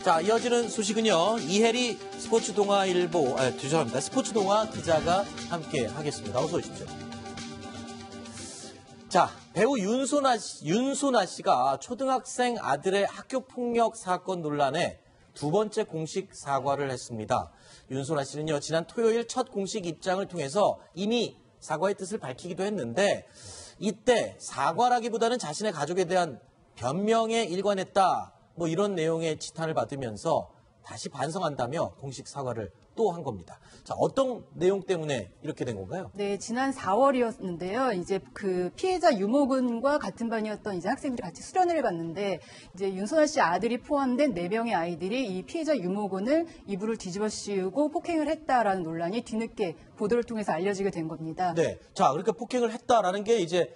자, 이어지는 소식은요. 이혜리 스포츠 동아일보, 죄송합니다. 스포츠 동아 기자가 함께 하겠습니다. 어서 오십시오. 자, 배우 윤소나 씨가 초등학생 아들의 학교 폭력 사건 논란에 두 번째 공식 사과를 했습니다. 윤소나 씨는요, 지난 토요일 첫 공식 입장을 통해서 이미 사과의 뜻을 밝히기도 했는데, 이때 사과라기보다는 자신의 가족에 대한 변명에 일관했다, 뭐 이런 내용의 지탄을 받으면서 다시 반성한다며 공식 사과를 또 한 겁니다. 자, 어떤 내용 때문에 이렇게 된 건가요? 네, 지난 4월이었는데요. 이제 그 피해자 유모군과 같은 반이었던 이제 학생들이 같이 수련회를 갔는데, 이제 윤소나 씨 아들이 포함된 4명의 아이들이 이 피해자 유모군을 이불을 뒤집어 씌우고 폭행을 했다라는 논란이 뒤늦게 보도를 통해서 알려지게 된 겁니다. 네. 자, 그러니까 폭행을 했다라는 게 이제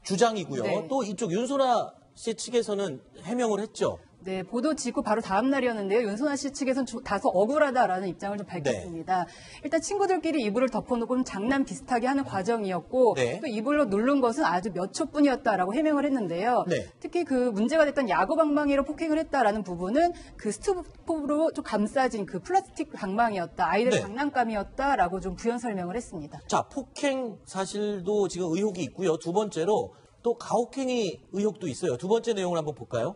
주장이고요. 네. 또 이쪽 윤소나 씨 측에서는 해명을 했죠. 네, 보도 직후 바로 다음 날이었는데요. 윤소나 씨 측에서는 다소 억울하다라는 입장을 좀 밝혔습니다. 네. 일단 친구들끼리 이불을 덮어놓고 장난 비슷하게 하는 과정이었고, 네. 또 이불로 누른 것은 아주 몇 초뿐이었다라고 해명을 했는데요. 네. 특히 그 문제가 됐던 야구 방망이로 폭행을 했다라는 부분은 그 스토브로 좀 감싸진 그 플라스틱 방망이였다, 아이들의 네. 장난감이었다라고 좀 부연 설명을 했습니다. 자, 폭행 사실도 지금 의혹이 있고요. 두 번째로 또 가혹행위 의혹도 있어요. 두 번째 내용을 한번 볼까요?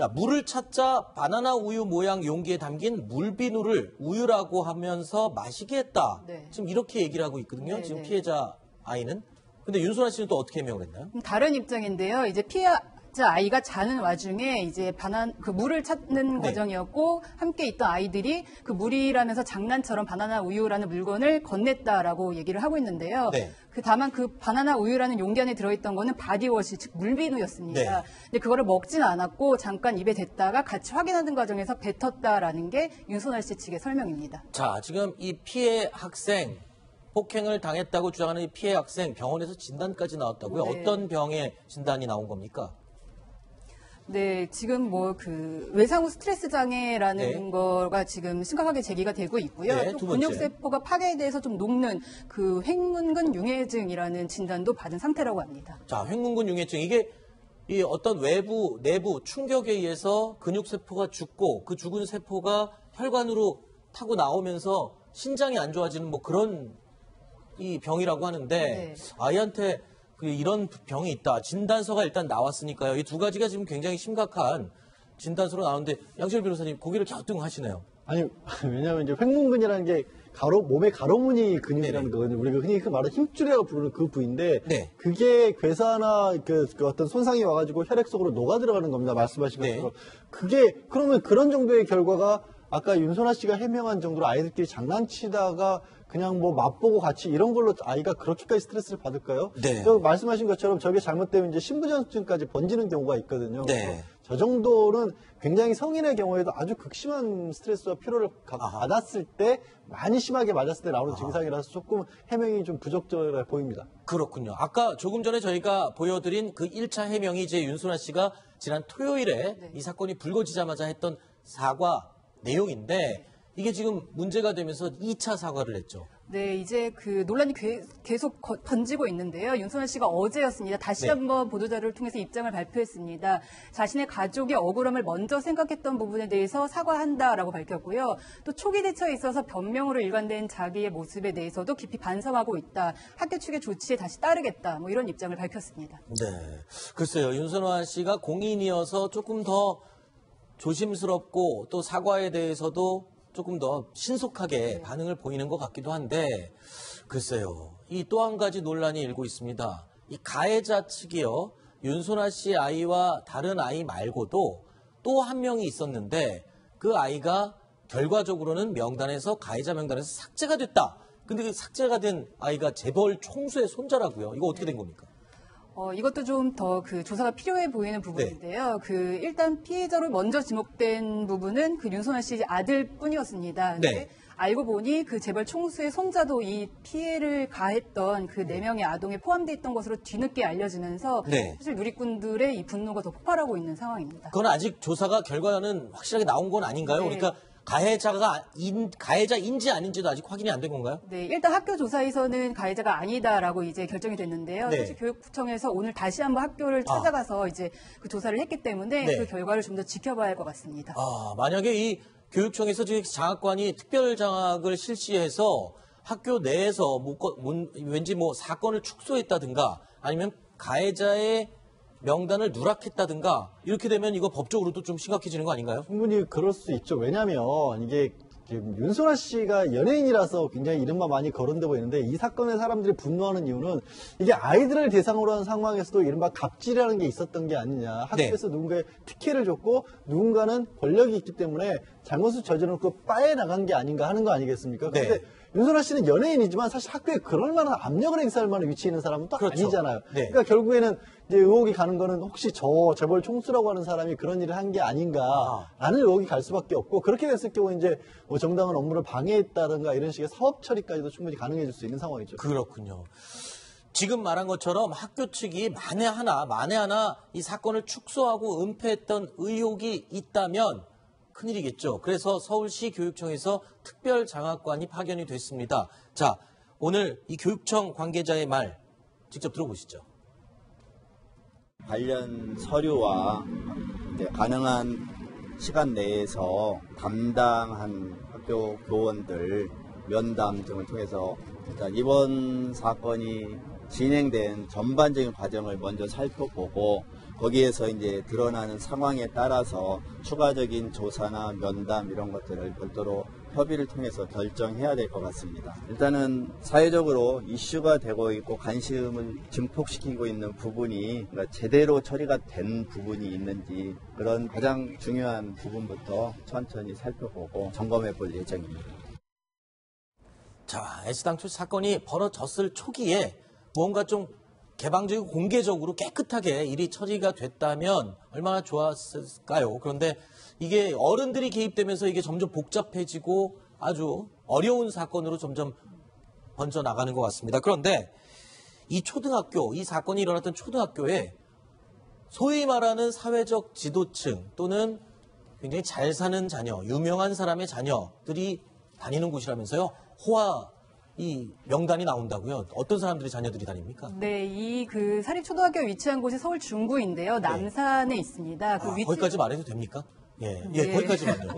야, 물을 찾자 바나나 우유 모양 용기에 담긴 물비누를 우유라고 하면서 마시게 했다. 네. 지금 이렇게 얘기를 하고 있거든요. 네, 지금 피해자 아이는. 근데 윤소나 씨는 또 어떻게 해명을 했나요? 다른 입장인데요. 이제 피해자 아이가 자는 와중에 이제 그 물을 찾는 네. 과정이었고, 함께 있던 아이들이 그 물이라면서 장난처럼 바나나 우유라는 물건을 건넸다라고 얘기를 하고 있는데요. 네. 다만 그 바나나 우유라는 용기 안에 들어있던 거는 바디워시, 즉 물비누였습니다. 네. 근데 그거를 먹지는 않았고 잠깐 입에 댔다가 같이 확인하는 과정에서 뱉었다라는 게 윤소나 씨 측의 설명입니다. 자, 지금 이 피해 학생, 폭행을 당했다고 주장하는 이 피해 학생 병원에서 진단까지 나왔다고요? 네. 어떤 병의 진단이 나온 겁니까? 네, 지금 외상후 스트레스 장애라는 네. 거가 지금 심각하게 제기가 되고 있고요. 네, 또 근육세포가 파괴돼서 좀 녹는 그 횡문근 융해증이라는 진단도 받은 상태라고 합니다. 자, 횡문근 융해증. 이게 이 어떤 외부, 내부 충격에 의해서 근육세포가 죽고 그 죽은 세포가 혈관으로 타고 나오면서 신장이 안 좋아지는 뭐 그런 이 병이라고 하는데 네. 아이한테 이런 병이 있다. 진단서가 일단 나왔으니까요. 이 두 가지가 지금 굉장히 심각한 진단서로 나오는데 양철 변호사님 고개를 갸우뚱하시네요. 아니, 왜냐하면 이제 횡문근이라는 게 몸의 가로무늬 근육이라는 거거든요. 우리가 흔히 말하는 힘줄이라고 부르는 그 부위인데 네. 그게 괴사나 그 어떤 손상이 와가지고 혈액 속으로 녹아 들어가는 겁니다. 말씀하신 것처럼. 네. 그게 그러면 그런 정도의 결과가 아까 윤소나 씨가 해명한 정도로 아이들끼리 장난치다가 그냥 뭐 맛보고 같이 이런 걸로 아이가 그렇게까지 스트레스를 받을까요? 네. 말씀하신 것처럼 저게 잘못되면 이제 신부전증까지 번지는 경우가 있거든요. 네. 저 정도는 굉장히 성인의 경우에도 아주 극심한 스트레스와 피로를 받았을 때 많이 심하게 맞았을 때 나오는 증상이라서 조금 해명이 좀 부적절해 보입니다. 그렇군요. 아까 조금 전에 저희가 보여드린 그 1차 해명이 이제 윤소나 씨가 지난 토요일에 네. 이 사건이 불거지자마자 했던 사과 내용인데 이게 지금 문제가 되면서 2차 사과를 했죠. 네, 이제 그 논란이 계속 번지고 있는데요. 윤소나 씨가 어제였습니다. 다시 네. 한번 보도자료를 통해서 입장을 발표했습니다. 자신의 가족의 억울함을 먼저 생각했던 부분에 대해서 사과한다라고 밝혔고요. 또 초기 대처에 있어서 변명으로 일관된 자기의 모습에 대해서도 깊이 반성하고 있다. 학교 측의 조치에 다시 따르겠다. 뭐 이런 입장을 밝혔습니다. 네, 글쎄요. 윤소나 씨가 공인이어서 조금 더 조심스럽고 또 사과에 대해서도 조금 더 신속하게 반응을 보이는 것 같기도 한데 글쎄요. 이 또 한 가지 논란이 일고 있습니다. 이 가해자 측이요. 윤소나 씨 아이와 다른 아이 말고도 또 한 명이 있었는데 그 아이가 결과적으로는 가해자 명단에서 삭제가 됐다. 근데 그 삭제가 된 아이가 재벌 총수의 손자라고요. 이거 어떻게 된 겁니까? 이것도 좀 더 그 조사가 필요해 보이는 부분인데요. 네. 일단 피해자로 먼저 지목된 부분은 그 윤소나 씨 아들뿐이었습니다. 네. 알고 보니 그 재벌 총수의 손자도 이 피해를 가했던 그 4명의 아동에 포함되어 있던 것으로 뒤늦게 알려지면서 네. 사실 누리꾼들의 이 분노가 더 폭발하고 있는 상황입니다. 그건 아직 조사가 결과는 확실하게 나온 건 아닌가요? 네. 그러니까 가해자인지 아닌지도 아직 확인이 안 된 건가요? 네, 일단 학교 조사에서는 가해자가 아니다라고 이제 결정이 됐는데요. 네. 사실 교육청에서 오늘 다시 한번 학교를 찾아가서 이제 그 조사를 했기 때문에 네. 그 결과를 좀 더 지켜봐야 할 것 같습니다. 만약에 이 교육청에서 지금 장학관이 특별 장학을 실시해서 학교 내에서 왠지 뭐 사건을 축소했다든가 아니면 가해자의 명단을 누락했다든가 이렇게 되면 이거 법적으로도 좀 심각해지는 거 아닌가요? 충분히 그럴 수 있죠. 왜냐하면 이게 지금 윤소라 씨가 연예인이라서 굉장히 이름만 많이 거론되고 있는데 이 사건에 사람들이 분노하는 이유는 이게 아이들을 대상으로 한 상황에서도 이른바 갑질이라는 게 있었던 게 아니냐. 학교에서 누군가의 특혜를 줬고 누군가는 권력이 있기 때문에 잘못을 저질러놓고 빠져나간 게 아닌가 하는 거 아니겠습니까? 네. 그런데 윤소라 씨는 연예인이지만 사실 학교에 그럴 만한 압력을 행사할 만한 위치에 있는 사람은 또 그렇죠. 아니잖아요. 네. 그러니까 결국에는 이제 의혹이 가는 거는 혹시 재벌 총수라고 하는 사람이 그런 일을 한 게 아닌가라는 의혹이 갈 수밖에 없고 그렇게 됐을 경우 이제 뭐 정당한 업무를 방해했다든가 이런 식의 사업 처리까지도 충분히 가능해질 수 있는 상황이죠. 그렇군요. 지금 말한 것처럼 학교 측이 만에 하나 이 사건을 축소하고 은폐했던 의혹이 있다면 큰일이겠죠. 그래서 서울시 교육청에서 특별 장학관이 파견이 됐습니다. 자, 오늘 이 교육청 관계자의 말 직접 들어보시죠. 관련 서류와 가능한 시간 내에서 담당한 학교 교원들 면담 등을 통해서 일단 이번 사건이 진행된 전반적인 과정을 먼저 살펴보고 거기에서 이제 드러나는 상황에 따라서 추가적인 조사나 면담 이런 것들을 별도로 협의를 통해서 결정해야 될 것 같습니다. 일단은 사회적으로 이슈가 되고 있고 관심을 증폭시키고 있는 부분이 그러니까 제대로 처리가 된 부분이 있는지 그런 가장 중요한 부분부터 천천히 살펴보고 점검해 볼 예정입니다. 자, 애시당초 사건이 벌어졌을 초기에 뭔가 좀 개방적이고 공개적으로 깨끗하게 일이 처리가 됐다면 얼마나 좋았을까요? 그런데 이게 어른들이 개입되면서 이게 점점 복잡해지고 아주 어려운 사건으로 점점 번져나가는 것 같습니다. 그런데 이 사건이 일어났던 초등학교에 소위 말하는 사회적 지도층 또는 굉장히 잘 사는 자녀, 유명한 사람의 자녀들이 다니는 곳이라면서요. 이 명단이 나온다고요? 어떤 사람들이 자녀들이 다닙니까? 네, 이 그 사립초등학교 위치한 곳이 서울 중구인데요. 남산에 있습니다. 거기까지 말해도 됩니까? 예, 네. 거기까지만요.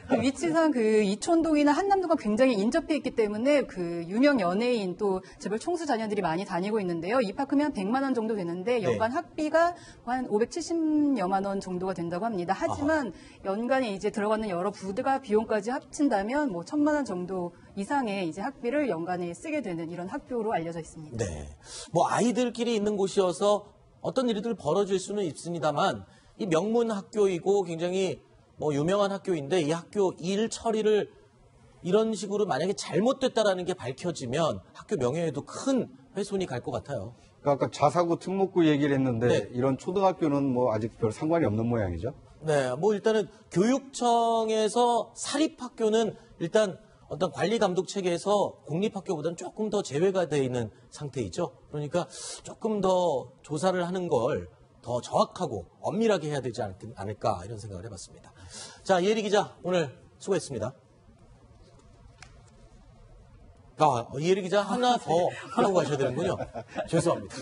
그 위치상 그 이촌동이나 한남동과 굉장히 인접해 있기 때문에 그 유명 연예인 또 재벌 총수 자녀들이 많이 다니고 있는데요. 입학금이 한 100만 원 정도 되는데 연간 학비가 한 570여만 원 정도가 된다고 합니다. 하지만 연간에 이제 들어가는 여러 부가 비용까지 합친다면 뭐 1,000만 원 정도 이상의 이제 학비를 연간에 쓰게 되는 이런 학교로 알려져 있습니다. 네. 뭐 아이들끼리 있는 곳이어서 어떤 일들이 벌어질 수는 있습니다만 이 명문 학교이고 굉장히 뭐 유명한 학교인데 이 학교 일 처리를 이런 식으로 만약에 잘못됐다라는 게 밝혀지면 학교 명예에도 큰 훼손이 갈 것 같아요. 그러니까 아까 자사고 특목고 얘기를 했는데 네. 이런 초등학교는 뭐 아직 별 상관이 없는 모양이죠? 네, 뭐 일단은 교육청에서 사립학교는 일단 어떤 관리 감독 체계에서 공립학교보다는 조금 더 제외가 되어 있는 상태이죠. 그러니까 조금 더 조사를 하는 걸 더 정확하고 엄밀하게 해야 되지 않을까 이런 생각을 해봤습니다. 자, 이혜리 기자 오늘 수고했습니다. 이혜리 기자 하나 더 하고 가셔야 되는군요. 죄송합니다.